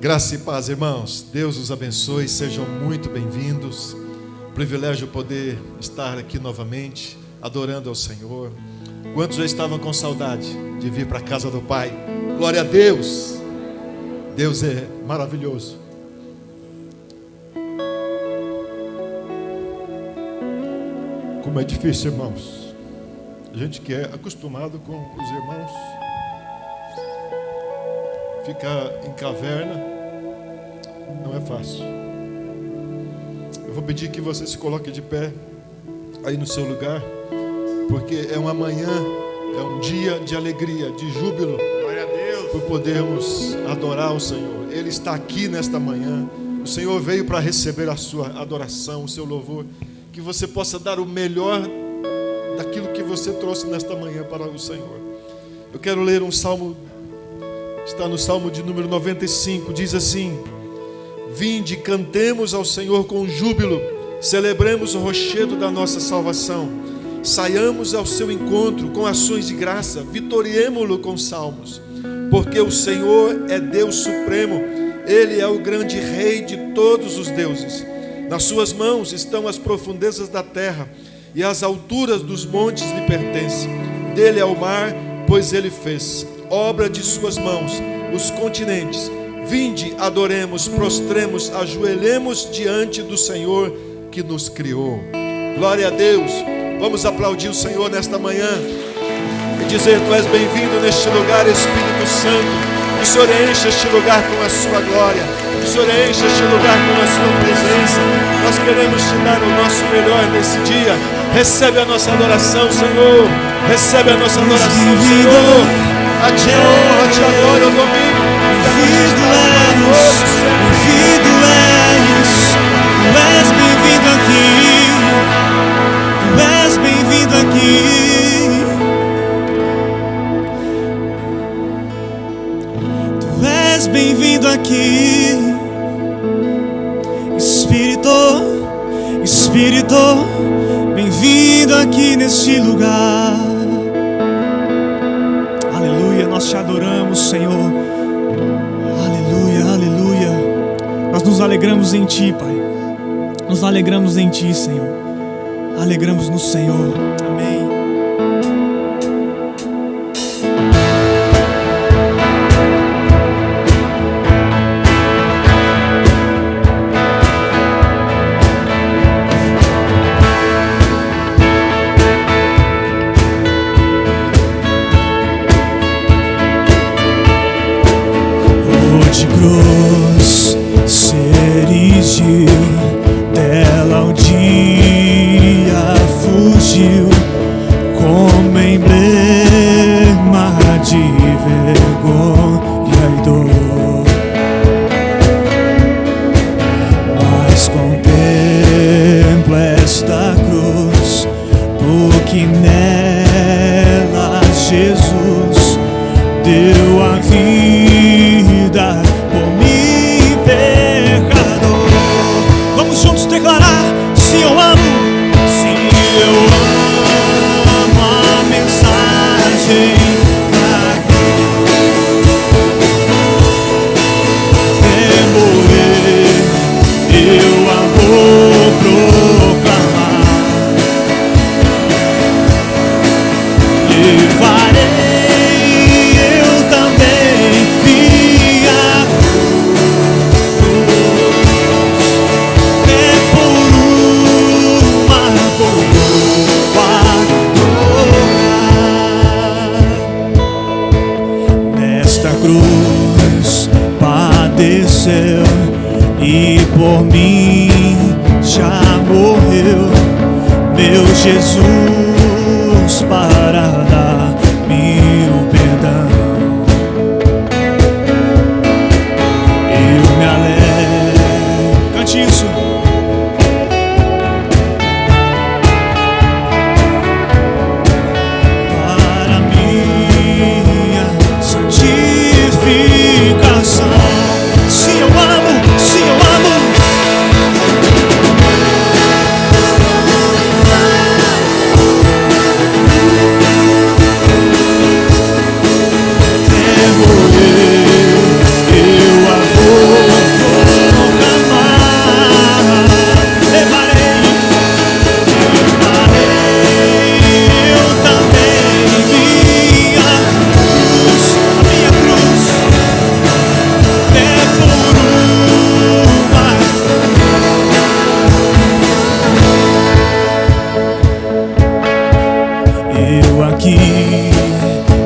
Graça e paz, irmãos. Deus os abençoe, sejam muito bem-vindos. Privilégio poder estar aqui novamente, adorando ao Senhor. Quantos já estavam com saudade de vir para a casa do Pai? Glória a Deus! Deus é maravilhoso. Como é difícil, irmãos. A gente que é acostumado com os irmãos, ficar em caverna não é fácil. Eu vou pedir que você se coloque de pé aí no seu lugar, porque é uma manhã, é um dia de alegria, de júbilo. Glória a Deus. Por podermos adorar o Senhor. Ele está aqui nesta manhã. O Senhor veio para receber a sua adoração, o seu louvor. Que você possa dar o melhor daquilo que você trouxe nesta manhã para o Senhor. Eu quero ler um salmo, está no salmo de número 95, diz assim: vinde, cantemos ao Senhor com júbilo, celebremos o rochedo da nossa salvação, saiamos ao seu encontro com ações de graça, vitoriemo-lo com salmos, porque o Senhor é Deus supremo, Ele é o grande Rei de todos os deuses. Nas suas mãos estão as profundezas da terra, e as alturas dos montes lhe pertencem. Dele é o mar, pois ele fez, obra de suas mãos, os continentes. Vinde, adoremos, prostremos, ajoelhemos diante do Senhor que nos criou. Glória a Deus. Vamos aplaudir o Senhor nesta manhã e dizer: tu és bem-vindo neste lugar, Espírito Santo. Que o Senhor encha este lugar com a sua glória, que o Senhor encha este lugar com a sua presença. Nós queremos te dar o nosso melhor nesse dia. Recebe a nossa adoração, Senhor. Recebe a nossa adoração, Senhor. A ti a honra, a ti a glória, o domínio. Bem-vindo és, tu és bem-vindo aqui, tu és bem-vindo aqui, tu és bem-vindo aqui, Espírito, bem-vindo aqui neste lugar. Aleluia, nós te adoramos, Senhor. Aleluia, aleluia. Nós nos alegramos em Ti, Pai. Nos alegramos em Ti, Senhor. Alegramos no Senhor. Amém. Cruz se erigiu, dela um dia fugiu, como emblema de vergonha e dor. Mas contempla esta cruz, porque nela Jesus deu a vida por mim, pecador. Vamos juntos declarar: se eu amo, a mensagem até morrer, eu a vou proclamar. Levarei e por mim já morreu meu Jesus para dar-me o perdão. Eu me alegro. Cante isso. Para minha santificação. Se eu amo,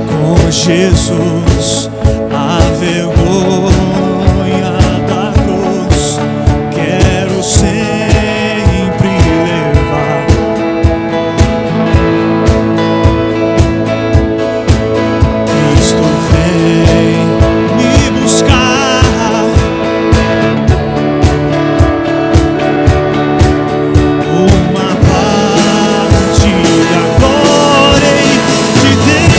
com Jesus, a vergonha da cruz quero sempre levar. Cristo vem me buscar, uma parte da glória de Deus.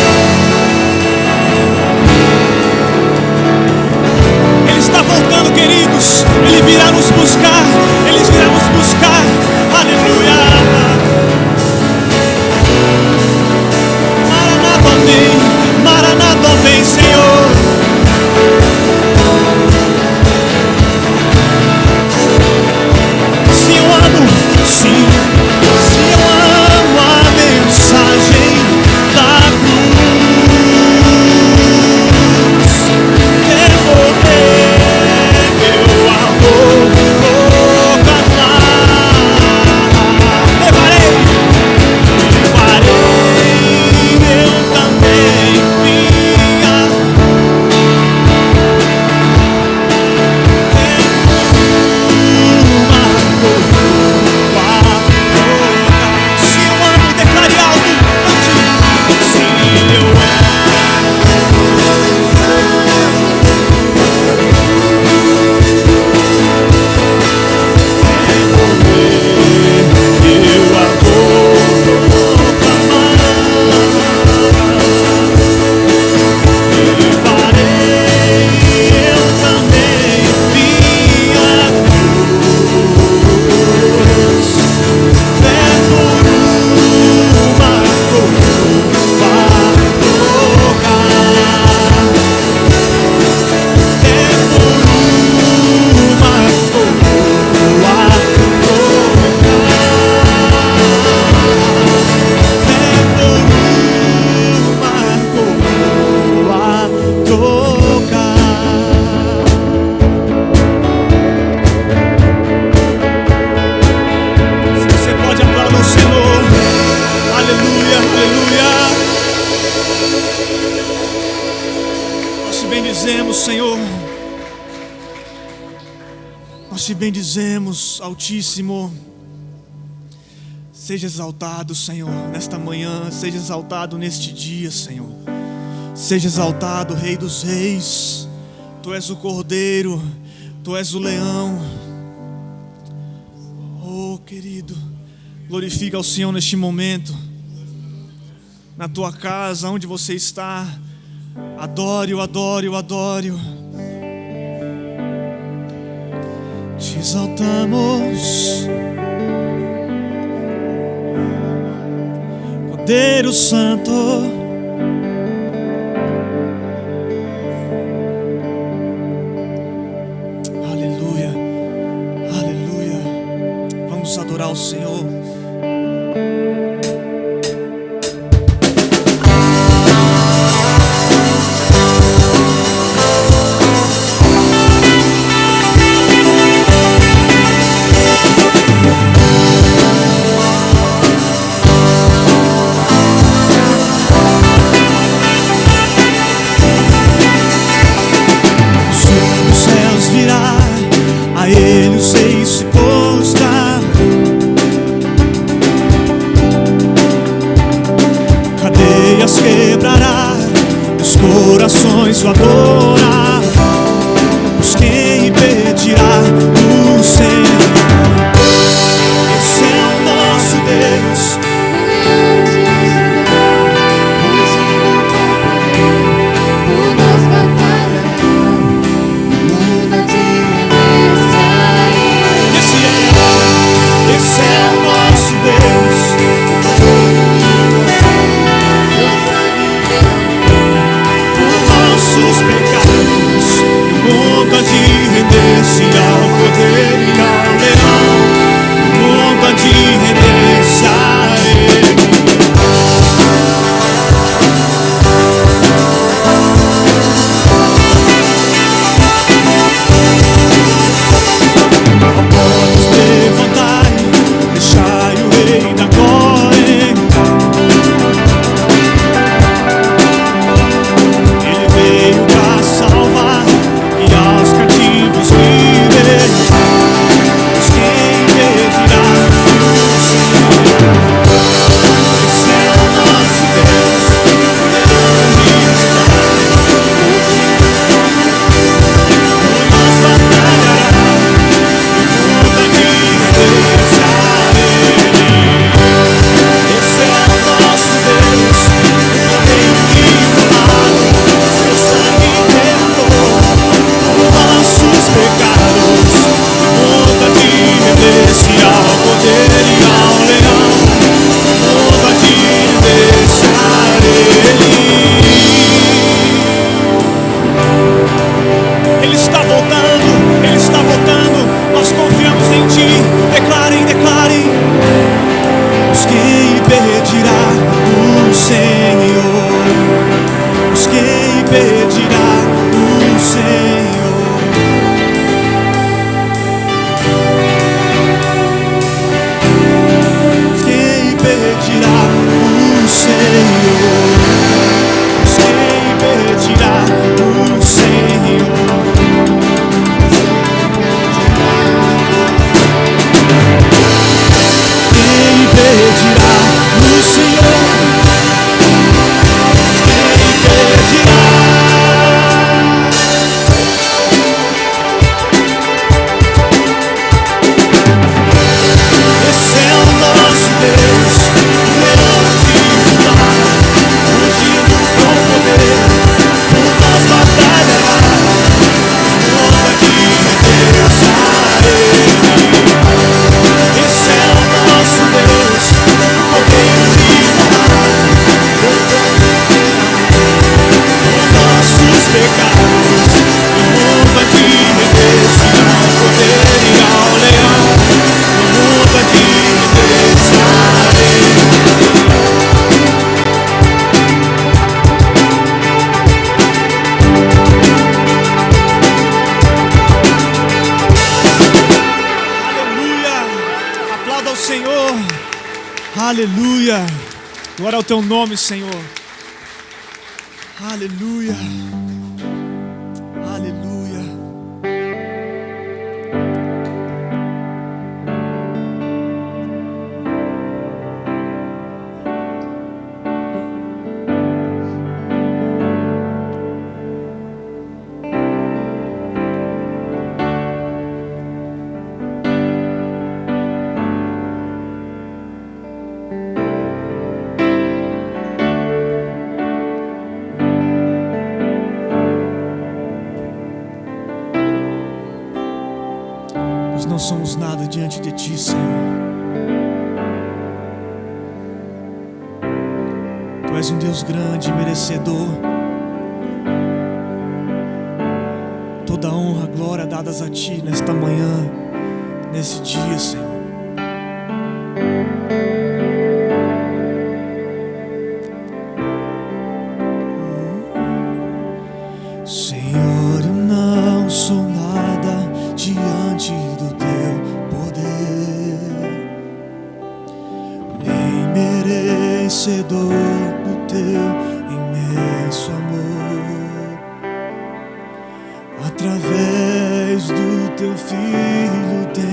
Ele está voltando, queridos. Ele virá nos buscar. Ele virá nos buscar. Aleluia. Maranata vem, Senhor. Se eu amo, sim, se eu amo a mensagem da cruz, devolver meu amor, levarei eu também minha. Se eu amo, declare alto, cante. Se eu Senhor, nós te bendizemos, Altíssimo. Seja exaltado, Senhor, nesta manhã. Seja exaltado neste dia, Senhor. Seja exaltado, Rei dos Reis. Tu és o Cordeiro, Tu és o Leão. Oh, querido, glorifica ao Senhor neste momento. Na tua casa, onde você está, adore-o, adore-o, adore-o. Te exaltamos, Cordeiro Santo. Aleluia, aleluia. Vamos adorar o Senhor. A Ele os reis se prostrar, cadeias quebrará, os corações o adorar. Pois quem impedirá o Senhor? Esse é o nosso Deus. Esse é o nosso Deus. Por nossos pecados impedirá o Senhor? Quem impedirá o Senhor? Quem impedirá o Senhor? Quem impedirá o Senhor? Aleluia, glória ao teu nome, Senhor. Aleluia, aleluia. Não somos nada diante de ti, Senhor. Tu és um Deus grande e merecedor. Toda honra, glória dadas a ti nesta manhã, nesse dia, Senhor. Senhor, eu não sou nada diante do teu poder, nem merecedor do teu imenso amor. Através do teu Filho tem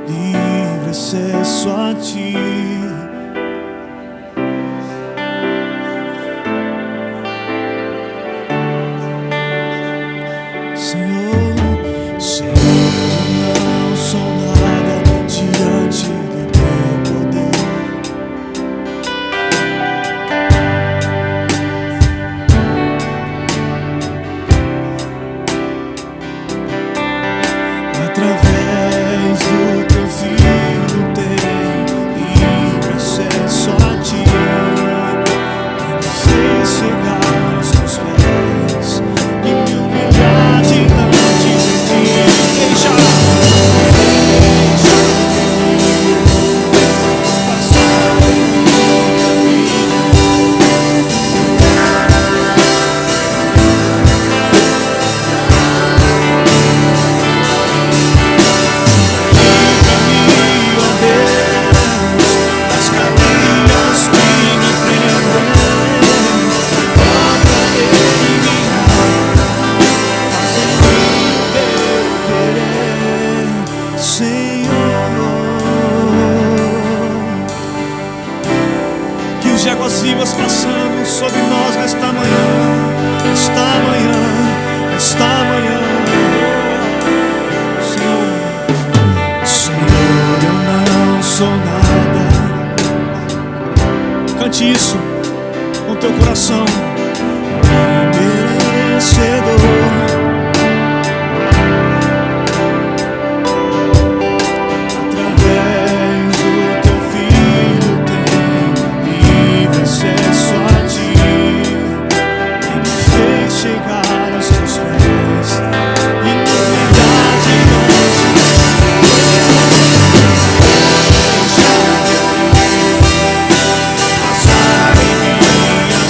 livre acesso a ti. Através do teu Filho tem livre acesso a ti. E me fez chegar aos teus pés e me humilhar diante de ti. Deixa passar em minha vida. De águas vivas passando sobre nós nesta manhã, esta manhã, esta manhã. Senhor, Senhor, eu não sou nada. Cante isso com teu coração. Merecedor.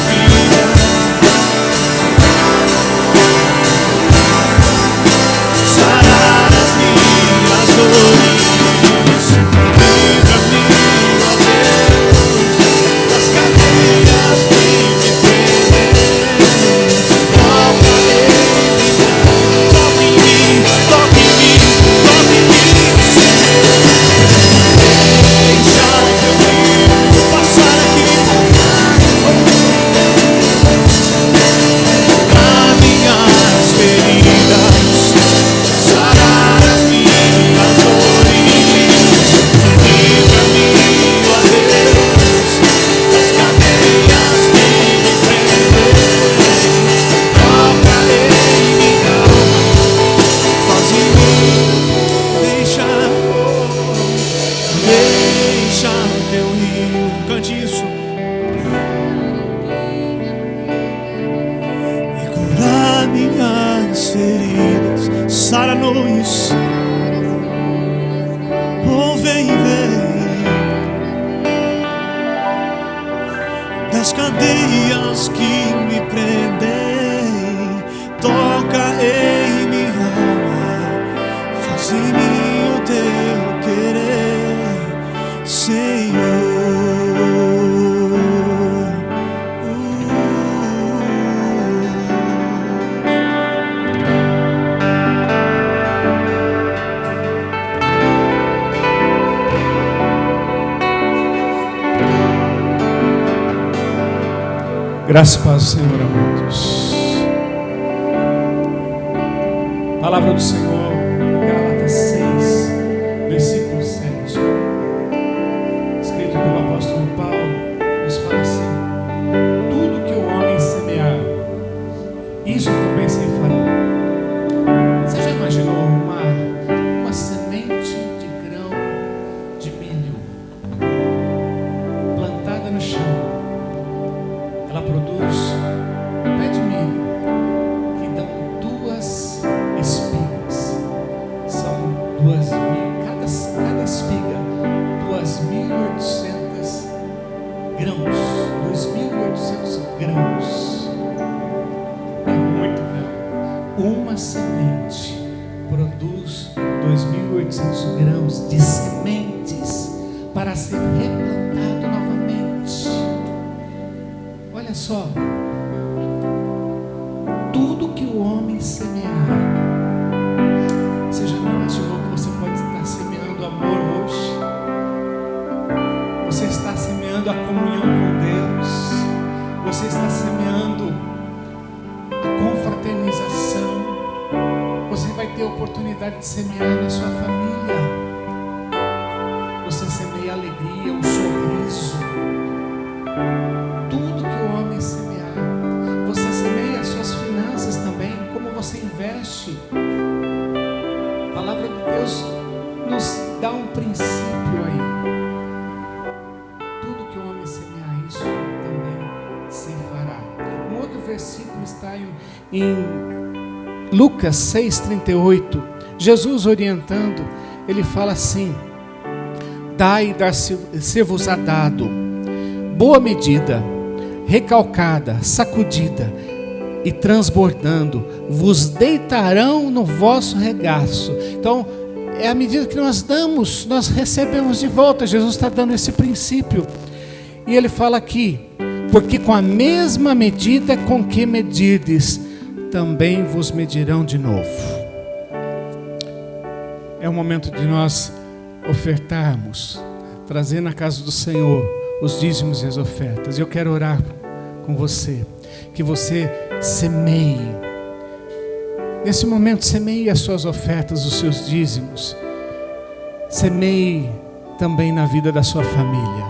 Vida sara-nos. Oh, vem, vem. Das cadeias que me prendem, toca em minha alma, faz em mim o teu querer, Senhor. Graças a Deus, Senhor, amados. Palavra do Senhor, Gálatas 6, versículo 7. Escrito pelo apóstolo Paulo, nos fala assim: tudo que o homem semear, isso também se fará. Você já imaginou uma semente de grão de milho plantada no chão? Ela produz um pé de milho que dão 2 espigas. São 2.000, cada espiga 2.800 grãos. 2.800 grãos. É muito grão. Uma semente produz 2.800 grãos de sementes para ser replantado novamente. Olha só, tudo que o homem semear. Você já imaginou que você pode estar semeando amor hoje? Você está semeando a comunhão com Deus. Você está semeando a confraternização. Você vai ter a oportunidade de semear na sua família. Você semeia a alegria, o sorriso. Tudo que o homem semear. Você semeia as suas finanças também, como você investe. A palavra de Deus nos dá um princípio aí. Tudo que o homem semear, isso também se fará. Um outro versículo está em Lucas 6,38. Jesus orientando, ele fala assim: dai e dar-se-vos-á dado, boa medida, recalcada, sacudida e transbordando, vos deitarão no vosso regaço. Então, é à medida que nós damos, nós recebemos de volta. Jesus está dando esse princípio. E ele fala aqui: porque com a mesma medida com que medirdes, também vos medirão de novo. É o momento de nós ofertarmos, trazer na casa do Senhor os dízimos e as ofertas. Eu quero orar com você, que você semeie. Nesse momento, semeie as suas ofertas, os seus dízimos. Semeie também na vida da sua família.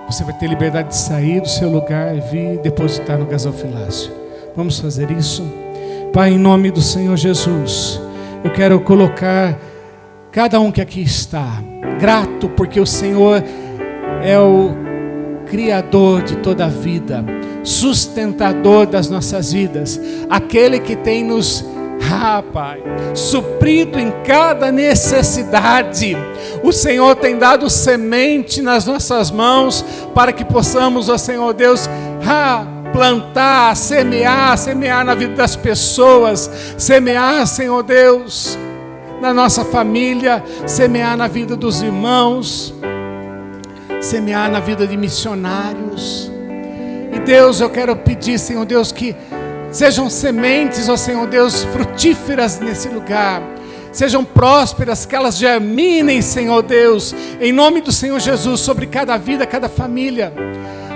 Você vai ter liberdade de sair do seu lugar e vir depositar no gasofilácio. Vamos fazer isso? Pai, em nome do Senhor Jesus, eu quero colocar cada um que aqui está grato, porque o Senhor é o Criador de toda a vida, sustentador das nossas vidas, aquele que tem nos, Pai, suprido em cada necessidade. O Senhor tem dado semente nas nossas mãos para que possamos, ó Senhor Deus, plantar, semear na vida das pessoas, semear, Senhor Deus, na nossa família, semear na vida dos irmãos, semear na vida de missionários. E Deus, eu quero pedir, Senhor Deus, que sejam sementes, ó Senhor Deus, frutíferas nesse lugar, sejam prósperas, que elas germinem, Senhor Deus, em nome do Senhor Jesus, sobre cada vida, cada família.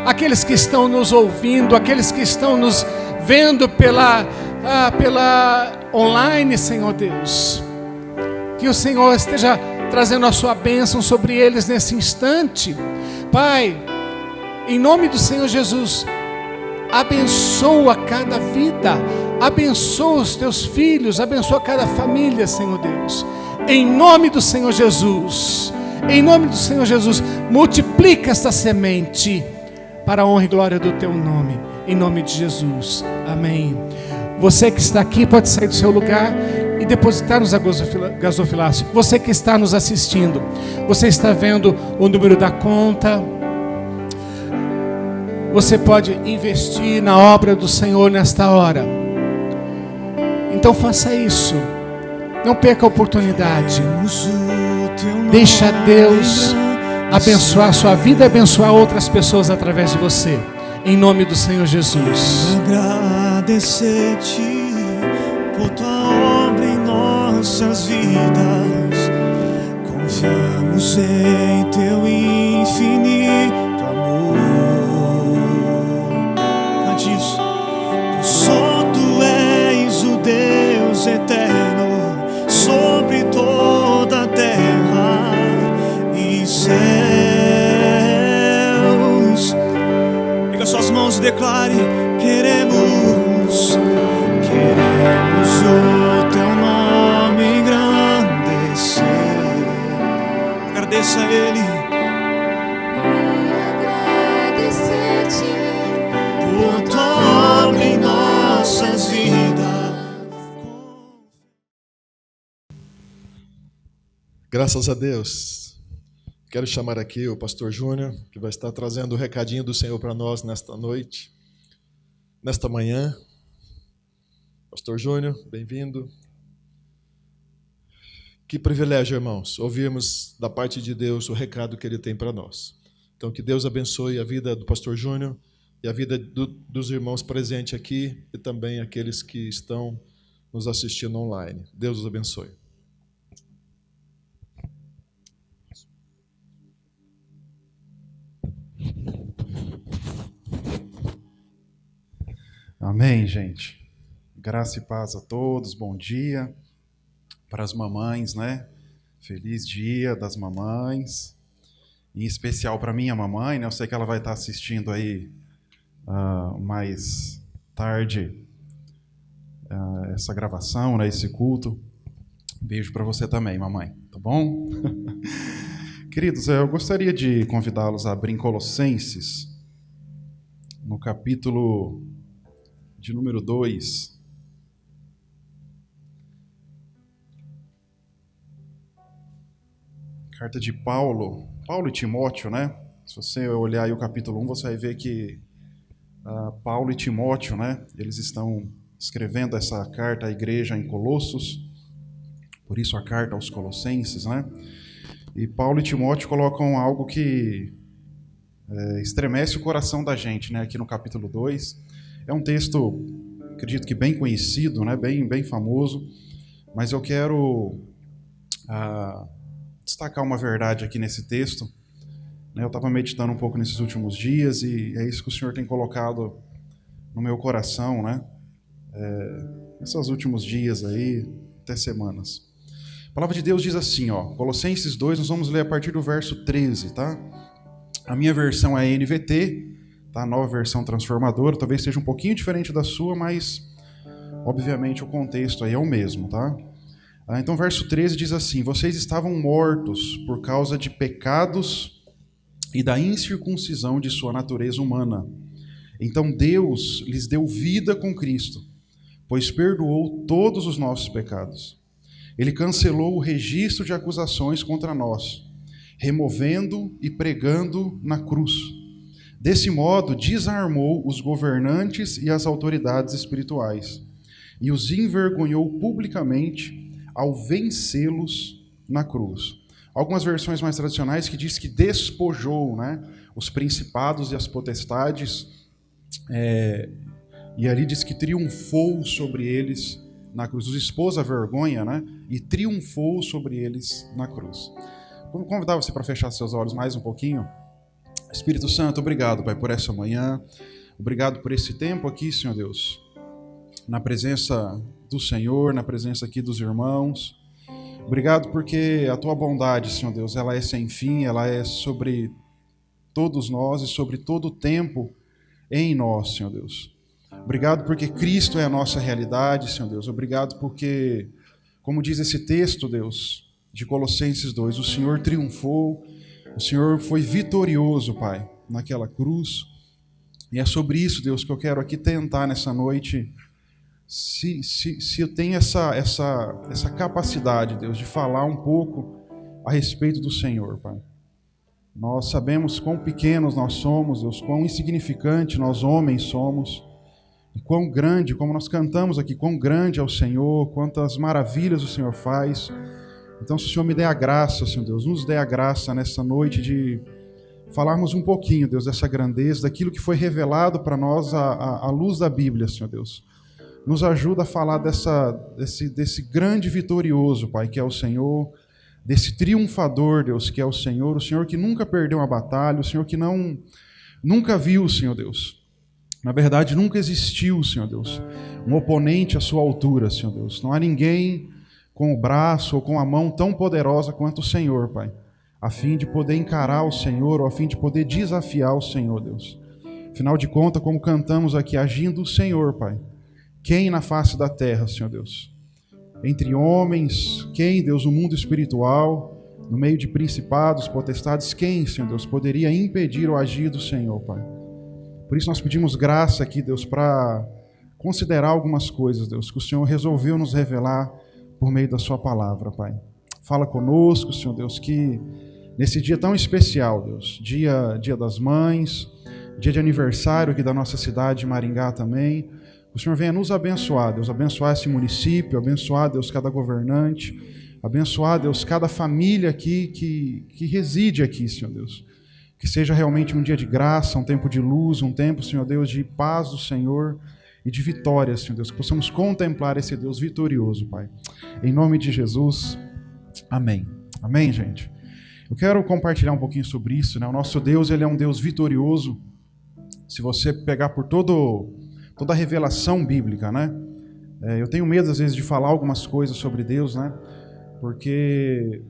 Aqueles que estão nos ouvindo, aqueles que estão nos vendo pela online, Senhor Deus, que o Senhor esteja trazendo a sua bênção sobre eles nesse instante. Pai, em nome do Senhor Jesus, abençoa cada vida, abençoa os teus filhos, abençoa cada família, Senhor Deus, em nome do Senhor Jesus, em nome do Senhor Jesus, multiplica esta semente, para a honra e glória do teu nome, em nome de Jesus, amém. Você que está aqui pode sair do seu lugar. e depositar nos gasofilácios. Você que está nos assistindo, você está vendo o número da conta. Você pode investir na obra do Senhor nesta hora. Então faça isso. Não perca a oportunidade. Deixa Deus abençoar a sua vida e abençoar outras pessoas através de você. Em nome do Senhor Jesus. Agradecer-te por tua obra em nossas vidas. Confiamos em teu infinito amor. Cante isso. Só tu és o Deus eterno sobre toda a terra e céus. Pega suas mãos e declare: queremos o teu nome engrandecer. Agradeça a Ele. Agradecer-te Por tua obra em nossas vidas. Graças a Deus. Quero chamar aqui o pastor Júnior, que vai estar trazendo o recadinho do Senhor para nós nesta noite, nesta manhã. Pastor Júnior, bem-vindo. Que privilégio, irmãos, ouvirmos da parte de Deus o recado que Ele tem para nós. Então, que Deus abençoe a vida do pastor Júnior e a vida dos irmãos presentes aqui e também aqueles que estão nos assistindo online. Deus os abençoe. Amém, gente. Graça e paz a todos, bom dia. Para as mamães, né? Feliz dia das mamães. Em especial para minha mamãe, né? Eu sei que ela vai estar assistindo aí mais tarde essa gravação, né? Esse culto. Beijo para você também, mamãe, tá bom? Queridos, eu gostaria de convidá-los a abrir em Colossenses, no capítulo de número 2. Carta de Paulo e Timóteo, né? Se você olhar aí o capítulo 1, você vai ver que Paulo e Timóteo, né? Eles estão escrevendo essa carta à igreja em Colossos, por isso a carta aos Colossenses, né? E Paulo e Timóteo colocam algo que estremece o coração da gente, né? Aqui no capítulo 2. É um texto, acredito que bem conhecido, né? Bem famoso, mas eu quero destacar uma verdade aqui nesse texto. Eu estava meditando um pouco nesses últimos dias e é isso que o Senhor tem colocado no meu coração, né? Nesses últimos dias aí, até semanas. A palavra de Deus diz assim, ó, Colossenses 2, nós vamos ler a partir do verso 13, tá? A minha versão é a NVT, tá? A nova versão transformadora, talvez seja um pouquinho diferente da sua, mas obviamente o contexto aí é o mesmo, tá? Então, verso 13 diz assim: vocês estavam mortos por causa de pecados e da incircuncisão de sua natureza humana. Então Deus lhes deu vida com Cristo, pois perdoou todos os nossos pecados. Ele cancelou o registro de acusações contra nós, removendo e pregando na cruz. Desse modo, desarmou os governantes e as autoridades espirituais e os envergonhou publicamente ao vencê-los na cruz. Algumas versões mais tradicionais que diz que despojou, né, os principados e as potestades, e ali diz que triunfou sobre eles na cruz. Os expôs à vergonha, né, e triunfou sobre eles na cruz. Vou convidar você para fechar seus olhos mais um pouquinho. Espírito Santo, obrigado, Pai, por essa manhã. Obrigado por esse tempo aqui, Senhor Deus, na presença do Senhor, na presença aqui dos irmãos. Obrigado porque a Tua bondade, Senhor Deus, ela é sem fim, ela é sobre todos nós e sobre todo o tempo em nós, Senhor Deus. Obrigado porque Cristo é a nossa realidade, Senhor Deus. Obrigado porque, como diz esse texto, Deus, de Colossenses 2, o Senhor triunfou, o Senhor foi vitorioso, Pai, naquela cruz. E é sobre isso, Deus, que eu quero aqui tentar nessa noite, se eu tenho essa capacidade, Deus, de falar um pouco a respeito do Senhor, Pai. Nós sabemos quão pequenos nós somos, Deus, quão insignificante nós homens somos, e quão grande, como nós cantamos aqui, quão grande é o Senhor, quantas maravilhas o Senhor faz. Então, se o Senhor me der a graça, Senhor Deus, nos dê a graça nessa noite de falarmos um pouquinho, Deus, dessa grandeza, daquilo que foi revelado para nós à luz da Bíblia, Senhor Deus. Nos ajuda a falar desse grande vitorioso, Pai, que é o Senhor, desse triunfador, Deus, que é o Senhor que nunca perdeu uma batalha, o Senhor que nunca viu, Senhor Deus. Na verdade, nunca existiu, Senhor Deus, um oponente à sua altura, Senhor Deus. Não há ninguém com o braço ou com a mão tão poderosa quanto o Senhor, Pai, a fim de poder encarar o Senhor, ou a fim de poder desafiar o Senhor, Deus. Afinal de contas, como cantamos aqui, agindo o Senhor, Pai, quem na face da terra, Senhor Deus? Entre homens, quem, Deus, no mundo espiritual, no meio de principados, potestades, quem, Senhor Deus, poderia impedir o agir do Senhor, Pai? Por isso nós pedimos graça aqui, Deus, para considerar algumas coisas, Deus, que o Senhor resolveu nos revelar por meio da sua palavra, Pai. Fala conosco, Senhor Deus, que nesse dia tão especial, Deus, dia das mães, dia de aniversário aqui da nossa cidade de Maringá também, o Senhor venha nos abençoar, Deus, abençoar esse município, abençoar, Deus, cada governante, abençoar, Deus, cada família aqui que reside aqui, Senhor Deus. Que seja realmente um dia de graça, um tempo de luz, um tempo, Senhor Deus, de paz do Senhor e de vitória, Senhor Deus. Que possamos contemplar esse Deus vitorioso, Pai. Em nome de Jesus, amém. Amém, gente? Eu quero compartilhar um pouquinho sobre isso, né? O nosso Deus, ele é um Deus vitorioso. Se você pegar por toda a revelação bíblica, né? Eu tenho medo, às vezes, de falar algumas coisas sobre Deus, né? Porque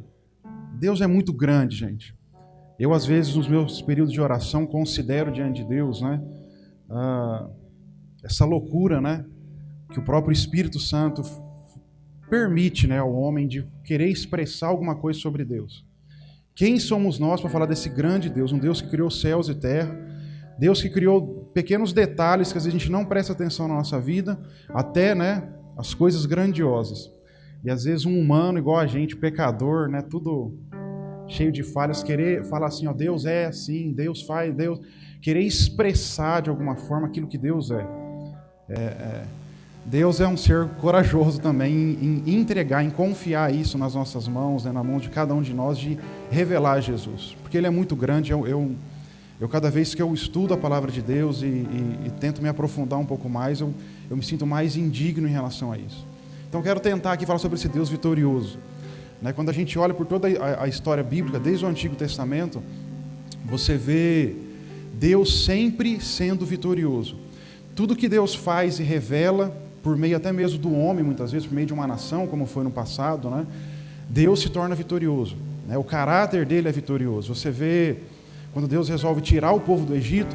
Deus é muito grande, gente. Eu, às vezes, nos meus períodos de oração, considero diante de Deus, né, essa loucura, né, que o próprio Espírito Santo permite, né, ao homem de querer expressar alguma coisa sobre Deus. Quem somos nós para falar desse grande Deus? Um Deus que criou céus e terra, Deus que criou pequenos detalhes que às vezes a gente não presta atenção na nossa vida, até, né, as coisas grandiosas. E às vezes um humano igual a gente, pecador, né, tudo cheio de falhas, querer falar assim, ó, Deus é assim, Deus faz, Deus... Querer expressar de alguma forma aquilo que Deus é. Deus é um ser corajoso também em entregar, em confiar isso nas nossas mãos, né, na mão de cada um de nós, de revelar Jesus. Porque Ele é muito grande, eu cada vez que eu estudo a palavra de Deus e tento me aprofundar um pouco mais, eu me sinto mais indigno em relação a isso. Então eu quero tentar aqui falar sobre esse Deus vitorioso. Quando a gente olha por toda a história bíblica, desde o Antigo Testamento, você vê Deus sempre sendo vitorioso. Tudo que Deus faz e revela, por meio até mesmo do homem, muitas vezes, por meio de uma nação, como foi no passado, né? Deus se torna vitorioso. O caráter dele é vitorioso. Você vê, quando Deus resolve tirar o povo do Egito,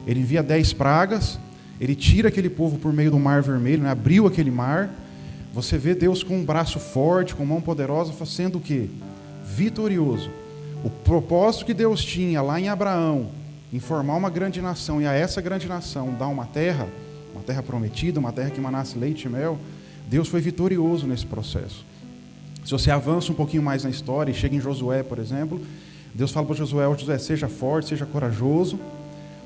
Ele envia 10 pragas, Ele tira aquele povo por meio do Mar Vermelho, né? Abriu aquele mar. Você vê Deus com um braço forte, com mão poderosa, sendo o quê? Vitorioso. O propósito que Deus tinha lá em Abraão, em formar uma grande nação, e a essa grande nação dar uma terra prometida, uma terra que manasse leite e mel, Deus foi vitorioso nesse processo. Se você avança um pouquinho mais na história e chega em Josué, por exemplo, Deus fala para Josué, seja forte, seja corajoso,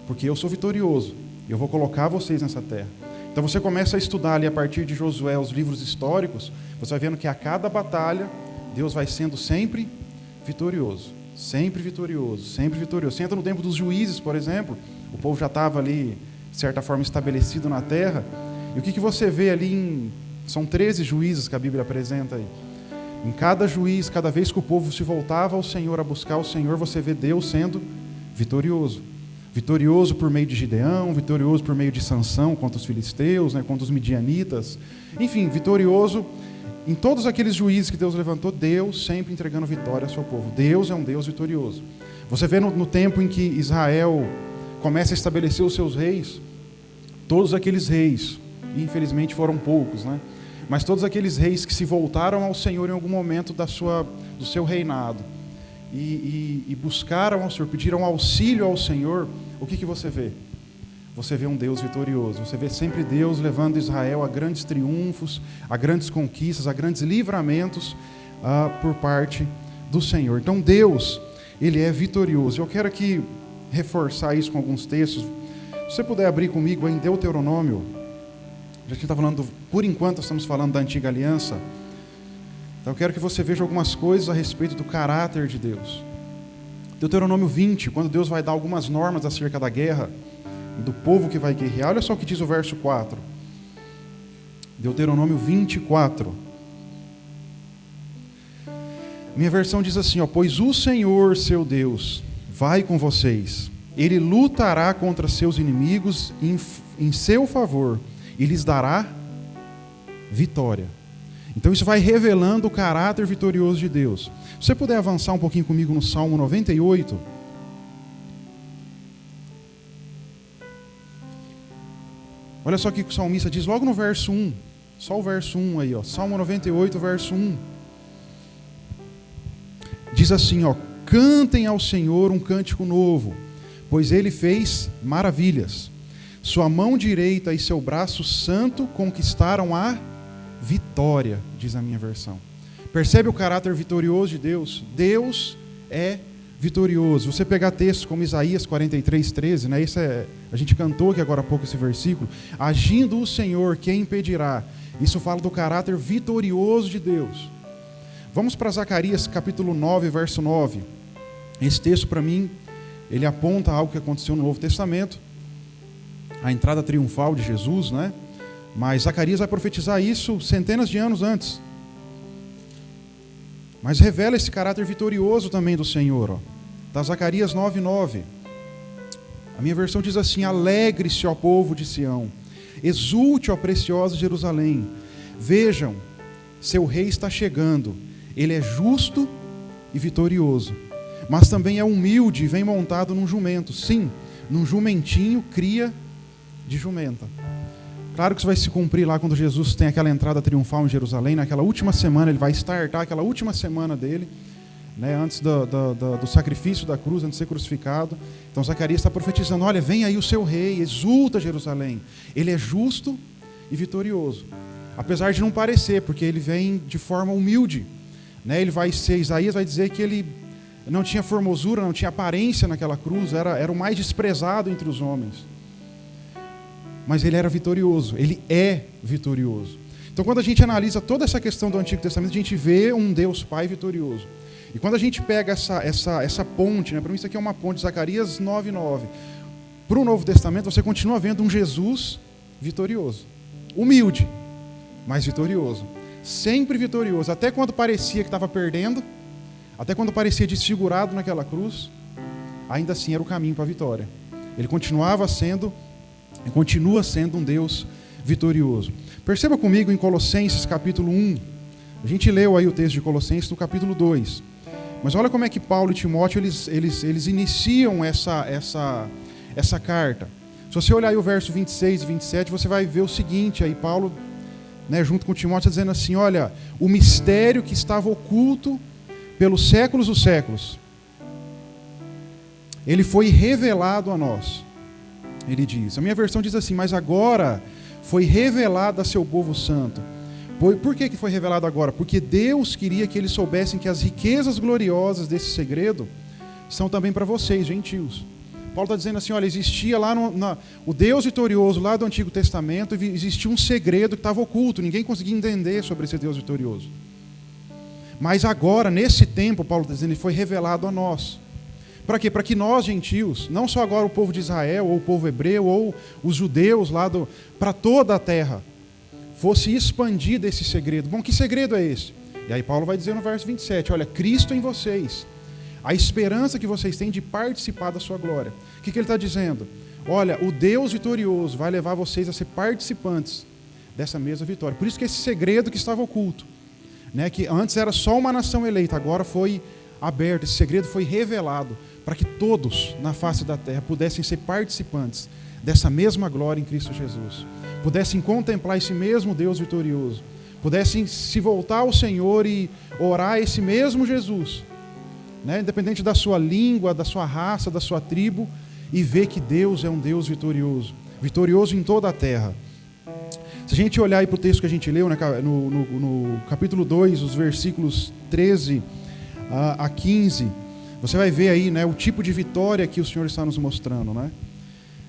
porque eu sou vitorioso, eu vou colocar vocês nessa terra. Então você começa a estudar ali a partir de Josué os livros históricos, você vai vendo que a cada batalha, Deus vai sendo sempre vitorioso. Sempre vitorioso, sempre vitorioso. Você entra no tempo dos juízes, por exemplo, o povo já estava ali, de certa forma, estabelecido na terra, e o que você vê ali, são 13 juízes que a Bíblia apresenta aí. Em cada juiz, cada vez que o povo se voltava ao Senhor, a buscar o Senhor, você vê Deus sendo vitorioso. Vitorioso por meio de Gideão, vitorioso por meio de Sansão contra os filisteus, né, contra os midianitas. Enfim, vitorioso em todos aqueles juízes que Deus levantou, Deus sempre entregando vitória ao seu povo. Deus é um Deus vitorioso. Você vê no tempo em que Israel começa a estabelecer os seus reis, todos aqueles reis, e infelizmente foram poucos, né? Mas todos aqueles reis que se voltaram ao Senhor em algum momento do seu reinado, e buscaram ao Senhor, pediram auxílio ao Senhor, o que você vê? você vê um Deus vitorioso. Você vê sempre Deus levando Israel a grandes triunfos, a grandes conquistas, a grandes livramentos por parte do Senhor. Então Deus, Ele é vitorioso. Eu quero aqui reforçar isso com alguns textos. Se você puder abrir comigo em Deuteronômio, já que está falando, por enquanto estamos falando da antiga aliança, então eu quero que você veja algumas coisas a respeito do caráter de Deus. Deuteronômio 20, quando Deus vai dar algumas normas acerca da guerra, do povo que vai guerrear, olha só o que diz o verso 4. Deuteronômio 24. Minha versão diz assim, pois o Senhor, seu Deus, vai com vocês. Ele lutará contra seus inimigos em seu favor e lhes dará vitória. Então isso vai revelando o caráter vitorioso de Deus. Se você puder avançar um pouquinho comigo no Salmo 98. Olha só o que o salmista diz logo no verso 1. Só o verso 1 aí, Salmo 98, verso 1. Diz assim, cantem ao Senhor um cântico novo, pois Ele fez maravilhas. Sua mão direita e seu braço santo conquistaram a vitória, diz a minha versão. Percebe o caráter vitorioso de Deus? Deus é vitorioso. Você pegar textos como Isaías 43:13, né? A gente cantou aqui agora há pouco esse versículo. Agindo o Senhor, quem impedirá? Isso fala do caráter vitorioso de Deus. Vamos para Zacarias capítulo 9, verso 9. Esse texto, para mim, ele aponta algo que aconteceu no Novo Testamento, a entrada triunfal de Jesus, né? Mas Zacarias vai profetizar isso centenas de anos antes. Mas revela esse caráter vitorioso também do Senhor. Da Zacarias 9:9. A minha versão diz assim: alegre-se, ó povo de Sião, exulte, ó preciosa Jerusalém. Vejam, seu rei está chegando. Ele é justo e vitorioso, mas também é humilde e vem montado num jumento. Sim, num jumentinho, cria de jumenta. Claro que isso vai se cumprir lá quando Jesus tem aquela entrada triunfal em Jerusalém. Naquela última semana, ele vai startar aquela última semana dele, né, antes do sacrifício da cruz, antes de ser crucificado. Então Zacarias está profetizando: olha, vem aí o seu rei, exulta Jerusalém. Ele é justo e vitorioso, apesar de não parecer, porque ele vem de forma humilde, né? Ele vai ser, Isaías vai dizer que ele não tinha formosura, não tinha aparência naquela cruz, era o mais desprezado entre os homens. Mas ele era vitorioso, ele é vitorioso. Então quando a gente analisa toda essa questão do Antigo Testamento, a gente vê um Deus Pai vitorioso. E quando a gente pega essa ponte, né, para mim isso aqui é uma ponte, Zacarias 9:9, para o Novo Testamento, você continua vendo um Jesus vitorioso. Humilde, mas vitorioso. Sempre vitorioso. Até quando parecia que estava perdendo, até quando parecia desfigurado naquela cruz, ainda assim era o caminho para a vitória. Ele continua sendo um Deus vitorioso. Perceba comigo em Colossenses capítulo 1. A gente leu aí o texto de Colossenses no capítulo 2. Mas olha como é que Paulo e Timóteo eles iniciam essa carta. Se você olhar aí o verso 26 e 27, você vai ver o seguinte, aí Paulo, né, junto com Timóteo, dizendo assim: olha, o mistério que estava oculto pelos séculos dos séculos, ele foi revelado a nós. Ele diz, a minha versão diz assim: mas agora foi revelado a seu povo santo. Por que foi revelado agora? Porque Deus queria que eles soubessem que as riquezas gloriosas desse segredo são também para vocês, gentios. Paulo está dizendo assim: olha, existia lá o Deus vitorioso lá do Antigo Testamento, existia um segredo que estava oculto, ninguém conseguia entender sobre esse Deus vitorioso. Mas agora, nesse tempo, Paulo está dizendo, ele foi revelado a nós. Para quê? Para que nós, gentios, não só agora o povo de Israel, ou o povo hebreu, ou os judeus lá para toda a terra, fosse expandido esse segredo. Bom, que segredo é esse? E aí Paulo vai dizer no verso 27, olha, Cristo em vocês, a esperança que vocês têm de participar da sua glória. O que ele está dizendo? Olha, o Deus vitorioso vai levar vocês a ser participantes dessa mesma vitória. Por isso que esse segredo que estava oculto, né, que antes era só uma nação eleita, agora foi aberto, esse segredo foi revelado, para que todos na face da terra pudessem ser participantes dessa mesma glória em Cristo Jesus, pudessem contemplar esse mesmo Deus vitorioso, pudessem se voltar ao Senhor e orar a esse mesmo Jesus, né? Independente da sua língua, da sua raça, da sua tribo, e ver que Deus é um Deus vitorioso. vitorioso em toda a terra. Se a gente olhar aí para o texto que a gente leu, né, no capítulo 2, os versículos 13 a 15, você vai ver aí, né, o tipo de vitória que o Senhor está nos mostrando, né?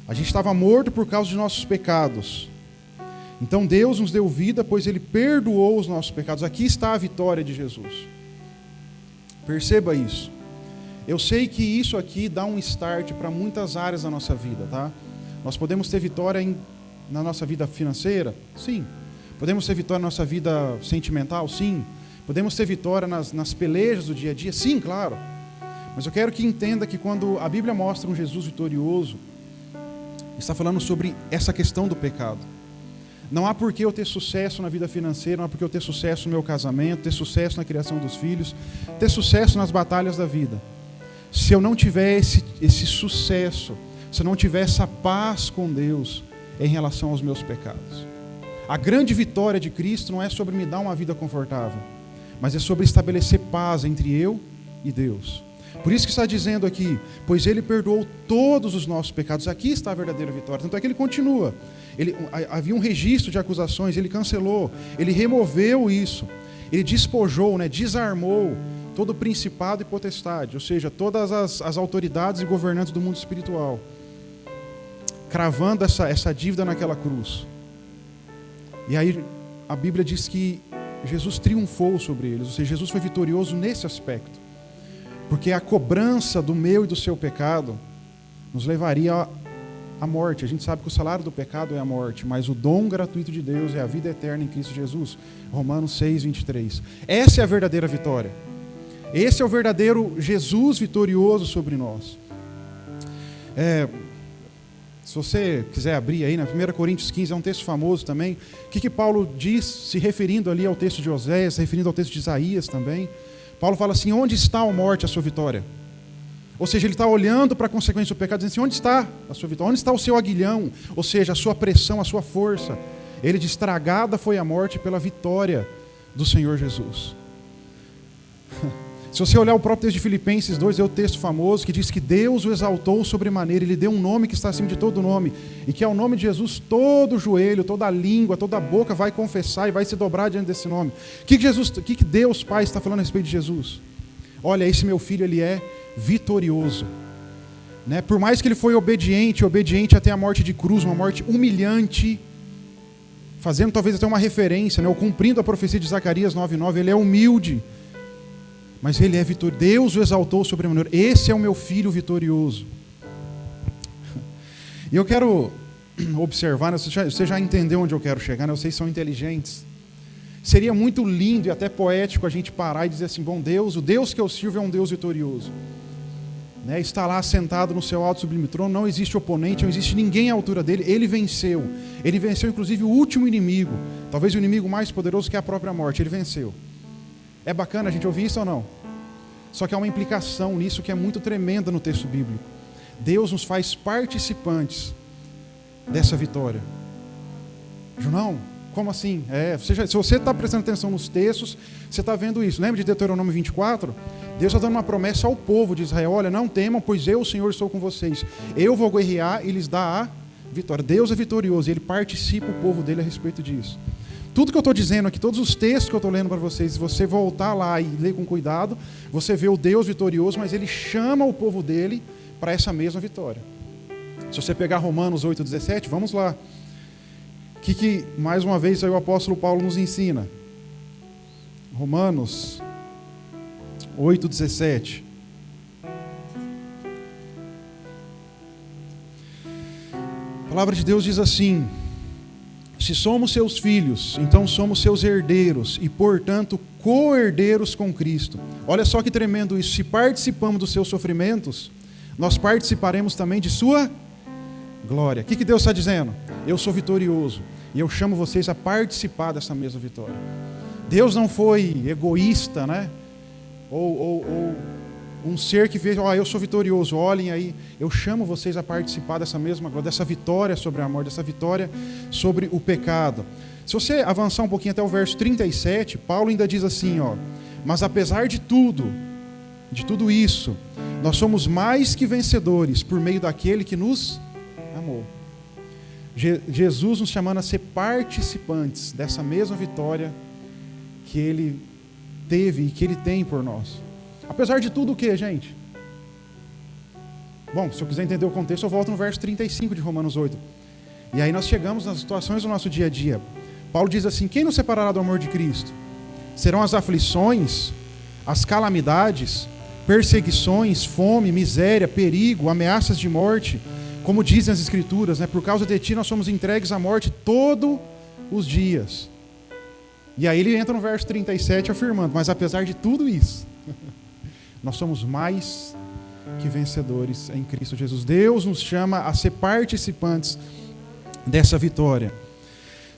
A gente estava morto por causa de nossos pecados. Então Deus nos deu vida, pois Ele perdoou os nossos pecados. Aqui está a vitória de Jesus. Perceba isso. Eu sei que isso aqui dá um start para muitas áreas da nossa vida, tá? Nós podemos ter vitória na nossa vida financeira? Sim. Podemos ter vitória na nossa vida sentimental? Sim. Podemos ter vitória nas pelejas do dia a dia? Sim, claro. Mas eu quero que entenda que quando a Bíblia mostra um Jesus vitorioso, está falando sobre essa questão do pecado. Não há por que eu ter sucesso na vida financeira, não há por que eu ter sucesso no meu casamento, ter sucesso na criação dos filhos, ter sucesso nas batalhas da vida. Se eu não tiver esse sucesso, se eu não tiver essa paz com Deus em relação aos meus pecados. A grande vitória de Cristo não é sobre me dar uma vida confortável, mas é sobre estabelecer paz entre eu e Deus. Por isso que está dizendo aqui, pois Ele perdoou todos os nossos pecados. Aqui está a verdadeira vitória. Tanto é que Ele continua. Havia um registro de acusações, Ele cancelou, Ele removeu isso. Ele despojou, né, desarmou todo o principado e potestade, ou seja, todas as autoridades e governantes do mundo espiritual, cravando essa dívida naquela cruz. E aí a Bíblia diz que Jesus triunfou sobre eles, ou seja, Jesus foi vitorioso nesse aspecto. Porque a cobrança do meu e do seu pecado nos levaria à morte. A gente sabe que o salário do pecado é a morte, mas o dom gratuito de Deus é a vida eterna em Cristo Jesus. Romanos 6, 23. Essa é a verdadeira vitória. Esse é o verdadeiro Jesus vitorioso sobre nós. Se você quiser abrir aí, na 1 Coríntios 15, é um texto famoso também. O que Paulo diz, se referindo ali ao texto de Oséias, se referindo ao texto de Isaías também. Paulo fala assim, onde está a morte, a sua vitória? Ou seja, ele está olhando para a consequência do pecado, dizendo assim, onde está a sua vitória? Onde está o seu aguilhão? Ou seja, a sua pressão, a sua força. Ele diz, estragada foi a morte pela vitória do Senhor Jesus. Se você olhar o próprio texto de Filipenses 2, é o texto famoso que diz que Deus o exaltou sobremaneira, Ele deu um nome que está acima de todo nome, e que ao nome de Jesus todo joelho, toda língua, toda boca vai confessar e vai se dobrar diante desse nome. O que Deus Pai está falando a respeito de Jesus? Olha, esse meu filho, ele é vitorioso. Né? Por mais que ele foi obediente até a morte de cruz, uma morte humilhante, fazendo talvez até uma referência, né? Ou cumprindo a profecia de Zacarias 9:9, ele é humilde. Mas ele é vitorioso. Deus o exaltou sobremaneira. Esse é o meu filho vitorioso. E eu quero observar, né? Você já entendeu onde eu quero chegar, né? Vocês são inteligentes. Seria muito lindo e até poético a gente parar e dizer assim, bom, Deus, o Deus que eu sirvo é um Deus vitorioso. Né? Está lá sentado no seu alto sublime trono, não existe oponente, não existe ninguém à altura dele. Ele venceu. Ele venceu inclusive o último inimigo, talvez o inimigo mais poderoso, que é a própria morte. Ele venceu. É bacana a gente ouvir isso ou não? Só que há uma implicação nisso que é muito tremenda no texto bíblico. Deus nos faz participantes dessa vitória. Junão, como assim? Se você está prestando atenção nos textos, você está vendo isso. Lembra de Deuteronômio 24? Deus está dando uma promessa ao povo de Israel. Olha, não temam, pois eu, o Senhor, estou com vocês. Eu vou guerrear e lhes dar a vitória. Deus é vitorioso e Ele participa o povo dele a respeito disso. Tudo que eu estou dizendo aqui, todos os textos que eu estou lendo para vocês, se você voltar lá e ler com cuidado, você vê o Deus vitorioso, mas Ele chama o povo dele para essa mesma vitória. Se você pegar Romanos 8,17, vamos lá. O que mais uma vez aí o apóstolo Paulo nos ensina? Romanos 8,17. A palavra de Deus diz assim: se somos seus filhos, então somos seus herdeiros e, portanto, co-herdeiros com Cristo. Olha só que tremendo isso. Se participamos dos seus sofrimentos, nós participaremos também de sua glória. O que Deus está dizendo? Eu sou vitorioso e eu chamo vocês a participar dessa mesma vitória. Deus não foi egoísta, né? Ou um ser que veja, eu sou vitorioso, olhem aí, eu chamo vocês a participar dessa mesma glória, dessa vitória sobre a morte, dessa vitória sobre o pecado. Se você avançar um pouquinho até o verso 37, Paulo ainda diz assim, mas apesar de tudo isso, nós somos mais que vencedores por meio daquele que nos amou. Jesus nos chamando a ser participantes dessa mesma vitória que Ele teve e que Ele tem por nós. Apesar de tudo o que, gente? Bom, se eu quiser entender o contexto, eu volto no verso 35 de Romanos 8. E aí nós chegamos nas situações do nosso dia a dia. Paulo diz assim: quem nos separará do amor de Cristo? Serão as aflições, as calamidades, perseguições, fome, miséria, perigo, ameaças de morte, como dizem as Escrituras, né? Por causa de ti nós somos entregues à morte todos os dias. E aí ele entra no verso 37 afirmando: mas apesar de tudo isso, nós somos mais que vencedores em Cristo Jesus. Deus nos chama a ser participantes dessa vitória.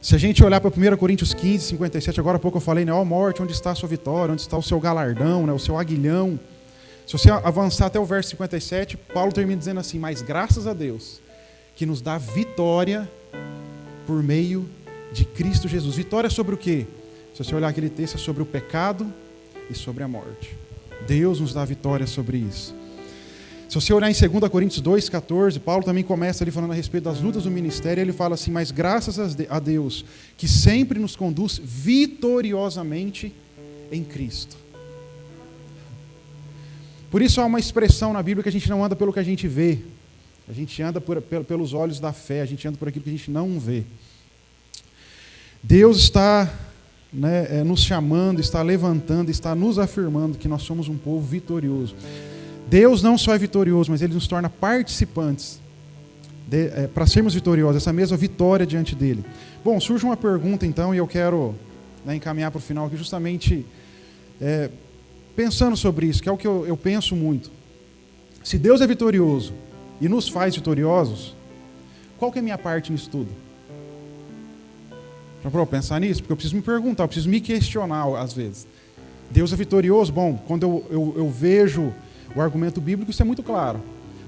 Se a gente olhar para 1 Coríntios 15, 57, agora há pouco eu falei, né? Ó morte, onde está a sua vitória? Onde está o seu galardão, né? O seu aguilhão? Se você avançar até o verso 57, Paulo termina dizendo assim: mas graças a Deus, que nos dá vitória por meio de Cristo Jesus. Vitória sobre o quê? Se você olhar aquele texto, é sobre o pecado e sobre a morte. Deus nos dá vitória sobre isso. Se você olhar em 2 Coríntios 2,14, Paulo também começa ali falando a respeito das lutas do ministério, ele fala assim: mas graças a Deus, que sempre nos conduz vitoriosamente em Cristo. Por isso há uma expressão na Bíblia que a gente não anda pelo que a gente vê, a gente anda pelos olhos da fé, a gente anda por aquilo que a gente não vê. Deus está nos chamando, está levantando, está nos afirmando que nós somos um povo vitorioso. Deus não só é vitorioso, mas Ele nos torna participantes para sermos vitoriosos, essa mesma vitória diante dEle. Bom, surge uma pergunta então, e eu quero encaminhar para o final aqui, justamente pensando sobre isso, que é o que eu penso muito. Se Deus é vitorioso e nos faz vitoriosos, qual que é a minha parte nisso tudo? Para pensar nisso, porque eu preciso me perguntar, eu preciso me questionar às vezes. Deus é vitorioso? Bom, quando eu vejo o argumento bíblico, isso é muito claro.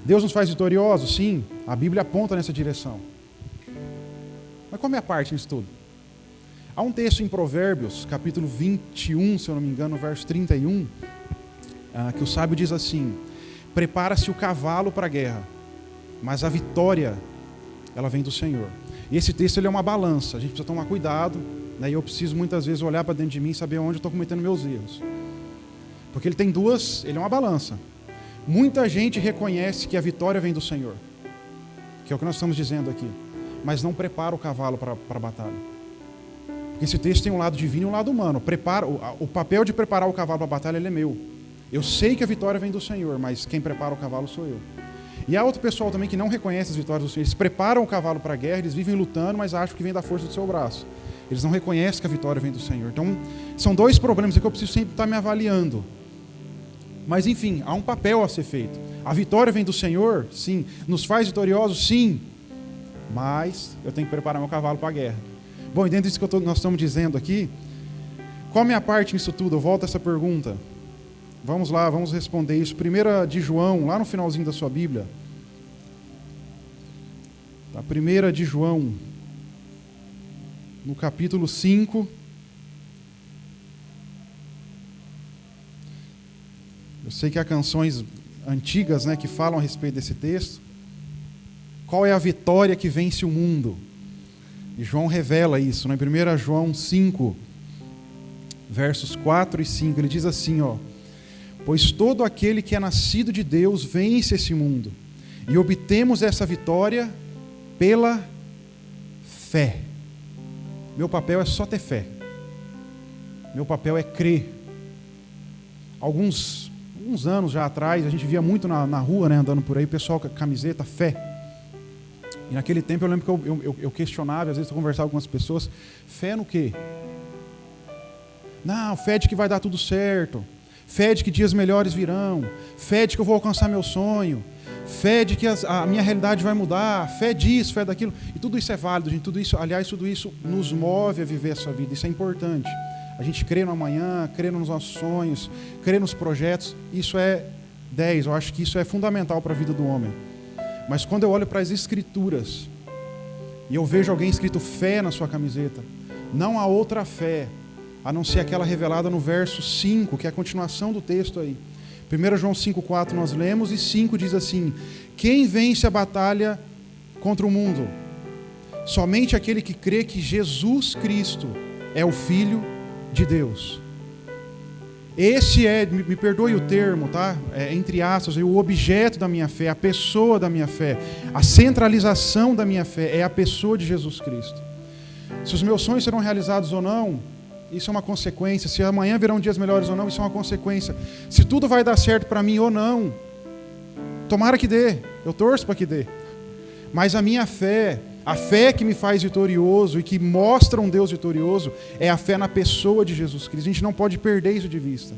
Deus nos faz vitoriosos? Sim, a Bíblia aponta nessa direção. Mas qual é a minha parte nisso tudo? Há um texto em Provérbios, capítulo 21, se eu não me engano, verso 31, que o sábio diz assim: prepara-se o cavalo para a guerra, mas a vitória, ela vem do Senhor. E esse texto ele é uma balança, a gente precisa tomar cuidado, né? E eu preciso muitas vezes olhar para dentro de mim e saber onde eu estou cometendo meus erros. Porque ele é uma balança. Muita gente reconhece que a vitória vem do Senhor, que é o que nós estamos dizendo aqui, mas não prepara o cavalo para a batalha. Porque esse texto tem um lado divino e um lado humano. O papel de preparar o cavalo para a batalha ele é meu. Eu sei que a vitória vem do Senhor, mas quem prepara o cavalo sou eu. E há outro pessoal também que não reconhece as vitórias do Senhor. Eles preparam o cavalo para a guerra, eles vivem lutando, mas acham que vem da força do seu braço. Eles não reconhecem que a vitória vem do Senhor. Então, são dois problemas que eu preciso sempre estar me avaliando. Mas enfim, há um papel a ser feito. A vitória vem do Senhor? Sim. Nos faz vitoriosos? Sim. Mas eu tenho que preparar meu cavalo para a guerra. Bom, e dentro disso que nós estamos dizendo aqui, qual a minha parte nisso tudo? Eu volto a essa pergunta. Vamos lá, vamos responder isso. 1 de João, lá no finalzinho da sua Bíblia. Tá, 1 de João, no capítulo 5. Eu sei que há canções antigas, né, que falam a respeito desse texto. Qual é a vitória que vence o mundo? E João revela isso, né? 1 João 5, versos 4 e 5, ele diz assim, ó: pois todo aquele que é nascido de Deus vence esse mundo, e obtemos essa vitória pela fé. Meu papel é só ter fé. Meu papel é crer. Alguns anos já atrás, a gente via muito na rua, né, andando por aí, o pessoal com a camiseta fé. E naquele tempo eu lembro que eu questionava, às vezes eu conversava com algumas pessoas: fé no quê? Não, fé de que vai dar tudo certo, fé de que dias melhores virão, fé de que eu vou alcançar meu sonho, fé de que a minha realidade vai mudar, fé disso, fé daquilo. E tudo isso é válido, gente. Tudo isso nos move a viver essa vida, isso é importante. A gente crê no amanhã, crê nos nossos sonhos, crê nos projetos, isso é 10, eu acho que isso é fundamental para a vida do homem. Mas quando eu olho para as Escrituras e eu vejo alguém escrito fé na sua camiseta, não há outra fé a não ser aquela revelada no verso 5, que é a continuação do texto aí. 1 João 5,4 nós lemos, e 5 diz assim: quem vence a batalha contra o mundo? Somente aquele que crê que Jesus Cristo é o Filho de Deus. Esse é, me perdoe o termo, tá? Entre aspas, o objeto da minha fé, a pessoa da minha fé, a centralização da minha fé é a pessoa de Jesus Cristo. Se os meus sonhos serão realizados ou não, isso é uma consequência. Se amanhã virão dias melhores ou não, isso é uma consequência. Se tudo vai dar certo para mim ou não, tomara que dê, eu torço para que dê. Mas a minha fé, a fé que me faz vitorioso e que mostra um Deus vitorioso, é a fé na pessoa de Jesus Cristo. A gente não pode perder isso de vista.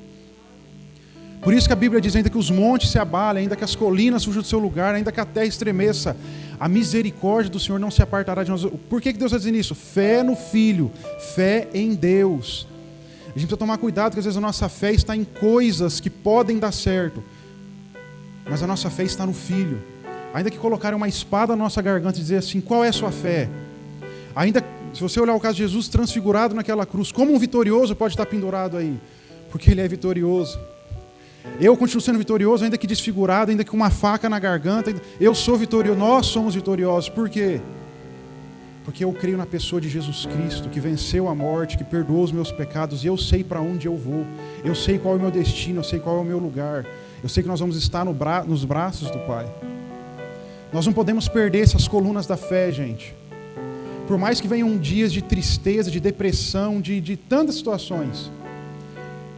Por isso que a Bíblia diz, ainda que os montes se abalem, ainda que as colinas fujam do seu lugar, ainda que a terra estremeça, a misericórdia do Senhor não se apartará de nós. Por que Deus está dizendo isso? Fé no Filho, fé em Deus. A gente precisa tomar cuidado, porque às vezes a nossa fé está em coisas que podem dar certo, mas a nossa fé está no Filho. Ainda que colocarem uma espada na nossa garganta e dizer assim, qual é a sua fé? Ainda, se você olhar o caso de Jesus transfigurado naquela cruz, como um vitorioso pode estar pendurado aí? Porque ele é vitorioso. Eu continuo sendo vitorioso, ainda que desfigurado, ainda que com uma faca na garganta. Eu sou vitorioso, nós somos vitoriosos. Por quê? Porque eu creio na pessoa de Jesus Cristo, que venceu a morte, que perdoou os meus pecados, e eu sei para onde eu vou. Eu sei qual é o meu destino, eu sei qual é o meu lugar. Eu sei que nós vamos estar nos braços do Pai. Nós não podemos perder essas colunas da fé, gente. Por mais que venham dias de tristeza, de depressão, de tantas situações,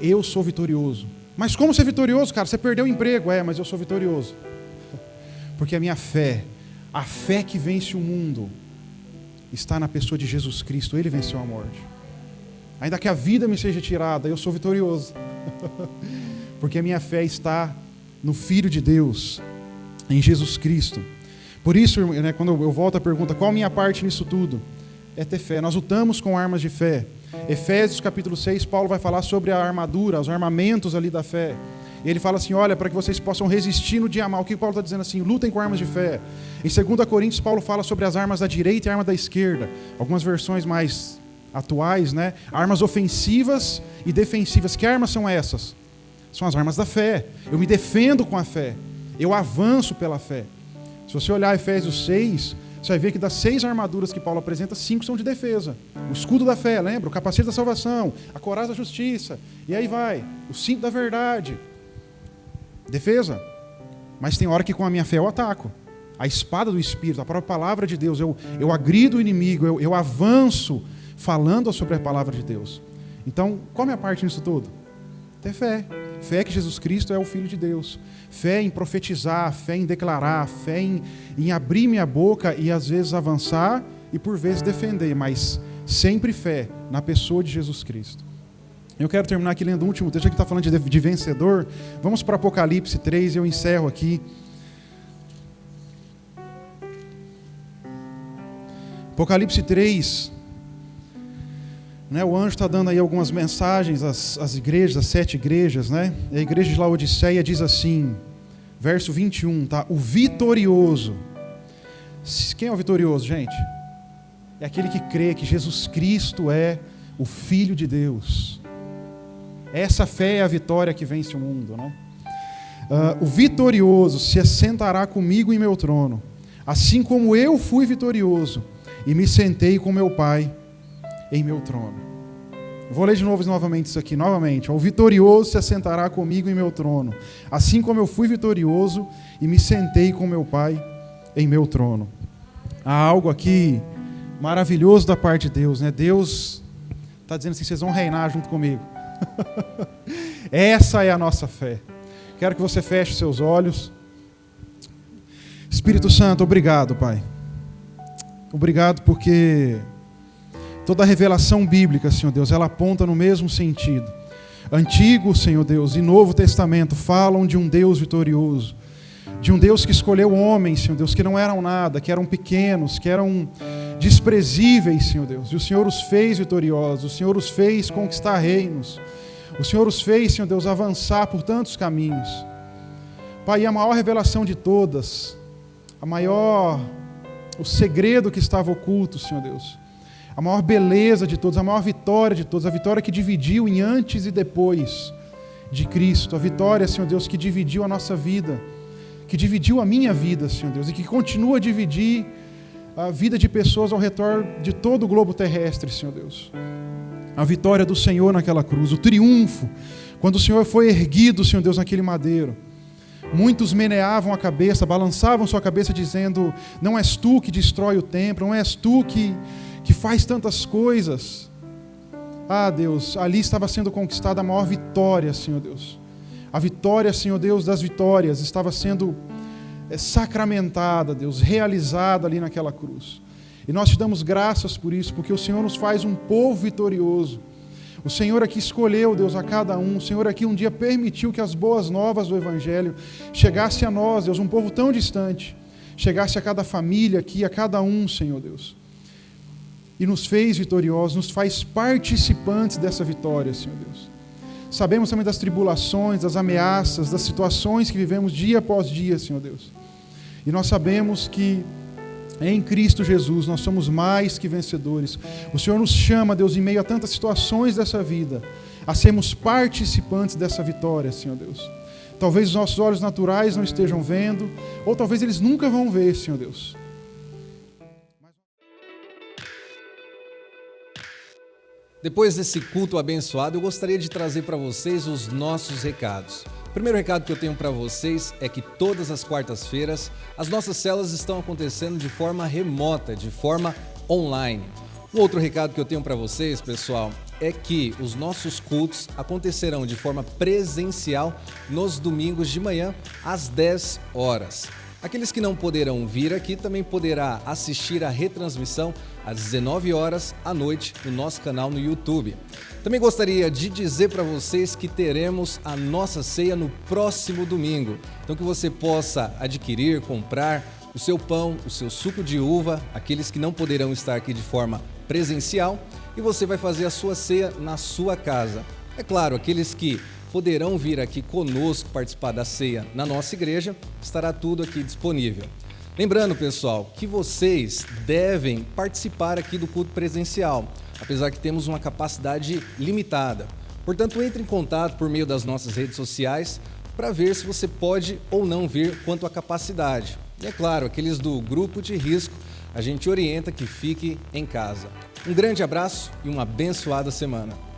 eu sou vitorioso. Mas como ser vitorioso, cara? Você perdeu o emprego. Mas eu sou vitorioso. Porque a minha fé, a fé que vence o mundo, está na pessoa de Jesus Cristo. Ele venceu a morte. Ainda que a vida me seja tirada, eu sou vitorioso. Porque a minha fé está no Filho de Deus, em Jesus Cristo. Por isso, né, quando eu volto à pergunta, qual a minha parte nisso tudo? É ter fé. Nós lutamos com armas de fé. Efésios capítulo 6, Paulo vai falar sobre a armadura, os armamentos ali da fé. E ele fala assim, olha, para que vocês possam resistir no dia mal. O que Paulo está dizendo assim? Lutem com armas de fé. Em 2 Coríntios, Paulo fala sobre as armas da direita e a arma da esquerda. Algumas versões mais atuais, né? Armas ofensivas e defensivas. Que armas são essas? São as armas da fé. Eu me defendo com a fé. Eu avanço pela fé. Se você olhar Efésios 6, você vai ver que das 6 armaduras que Paulo apresenta, 5 são de defesa. O escudo da fé, lembra? O capacete da salvação, a couraça da justiça, e aí vai, o cinto da verdade. Defesa. Mas tem hora que com a minha fé eu ataco. A espada do Espírito, a própria palavra de Deus, eu agrido o inimigo, eu avanço falando sobre a palavra de Deus. Então, qual é a minha parte nisso tudo? Ter fé. Fé que Jesus Cristo é o Filho de Deus. Fé em profetizar, fé em declarar, fé em abrir minha boca e às vezes avançar e por vezes defender, mas sempre fé na pessoa de Jesus Cristo. Eu quero terminar aqui lendo o último texto que está falando de vencedor. Vamos para Apocalipse 3 e eu encerro aqui. Apocalipse 3... O anjo está dando aí algumas mensagens às igrejas, às 7 igrejas, né? E a igreja de Laodiceia diz assim, verso 21, tá? O vitorioso. Quem é o vitorioso, gente? É aquele que crê que Jesus Cristo é o Filho de Deus. Essa fé é a vitória que vence o mundo, né? O vitorioso se assentará comigo em meu trono, assim como eu fui vitorioso e me sentei com meu Pai em meu trono. Vou ler de novo novamente isso aqui, novamente. O vitorioso se assentará comigo em meu trono, assim como eu fui vitorioso e me sentei com meu Pai em meu trono. Há algo aqui maravilhoso da parte de Deus, né? Deus está dizendo assim, vocês vão reinar junto comigo. Essa é a nossa fé. Quero que você feche seus olhos. Espírito Santo, obrigado, Pai. Obrigado porque toda a revelação bíblica, Senhor Deus, ela aponta no mesmo sentido. Antigo, Senhor Deus, e Novo Testamento falam de um Deus vitorioso, de um Deus que escolheu homens, Senhor Deus, que não eram nada, que eram pequenos, que eram desprezíveis, Senhor Deus. E o Senhor os fez vitoriosos, o Senhor os fez conquistar reinos, o Senhor os fez, Senhor Deus, avançar por tantos caminhos. Pai, a maior revelação de todas, o segredo que estava oculto, Senhor Deus, a maior beleza de todos, a maior vitória de todos, a vitória que dividiu em antes e depois de Cristo, a vitória, Senhor Deus, que dividiu a nossa vida, que dividiu a minha vida, Senhor Deus, e que continua a dividir a vida de pessoas ao redor de todo o globo terrestre, Senhor Deus. A vitória do Senhor naquela cruz, o triunfo, quando o Senhor foi erguido, Senhor Deus, naquele madeiro. Muitos meneavam a cabeça, balançavam sua cabeça dizendo: não és tu que destrói o templo, não és tu que faz tantas coisas. Ah, Deus, ali estava sendo conquistada a maior vitória, Senhor Deus. A vitória, Senhor Deus, das vitórias estava sendo sacramentada, Deus, realizada ali naquela cruz. E nós te damos graças por isso, porque o Senhor nos faz um povo vitorioso. O Senhor aqui escolheu, Deus, a cada um. O Senhor aqui um dia permitiu que as boas novas do Evangelho chegasse a nós, Deus, um povo tão distante, chegasse a cada família aqui, a cada um, Senhor Deus. E nos fez vitoriosos, nos faz participantes dessa vitória, Senhor Deus. Sabemos também das tribulações, das ameaças, das situações que vivemos dia após dia, Senhor Deus. E nós sabemos que em Cristo Jesus nós somos mais que vencedores. O Senhor nos chama, Deus, em meio a tantas situações dessa vida, a sermos participantes dessa vitória, Senhor Deus. Talvez os nossos olhos naturais não estejam vendo, ou talvez eles nunca vão ver, Senhor Deus. Depois desse culto abençoado, eu gostaria de trazer para vocês os nossos recados. O primeiro recado que eu tenho para vocês é que todas as quartas-feiras as nossas células estão acontecendo de forma remota, de forma online. O outro recado que eu tenho para vocês, pessoal, é que os nossos cultos acontecerão de forma presencial nos domingos de manhã às 10 horas. Aqueles que não poderão vir aqui também poderá assistir a retransmissão às 19 horas à noite no nosso canal no YouTube. Também gostaria de dizer para vocês que teremos a nossa ceia no próximo domingo. Então que você possa adquirir, comprar o seu pão, o seu suco de uva, aqueles que não poderão estar aqui de forma presencial, e você vai fazer a sua ceia na sua casa. É claro, aqueles que poderão vir aqui conosco participar da ceia na nossa igreja, estará tudo aqui disponível. Lembrando, pessoal, que vocês devem participar aqui do culto presencial, apesar que temos uma capacidade limitada. Portanto, entre em contato por meio das nossas redes sociais para ver se você pode ou não vir quanto à capacidade. E é claro, aqueles do grupo de risco, a gente orienta que fique em casa. Um grande abraço e uma abençoada semana.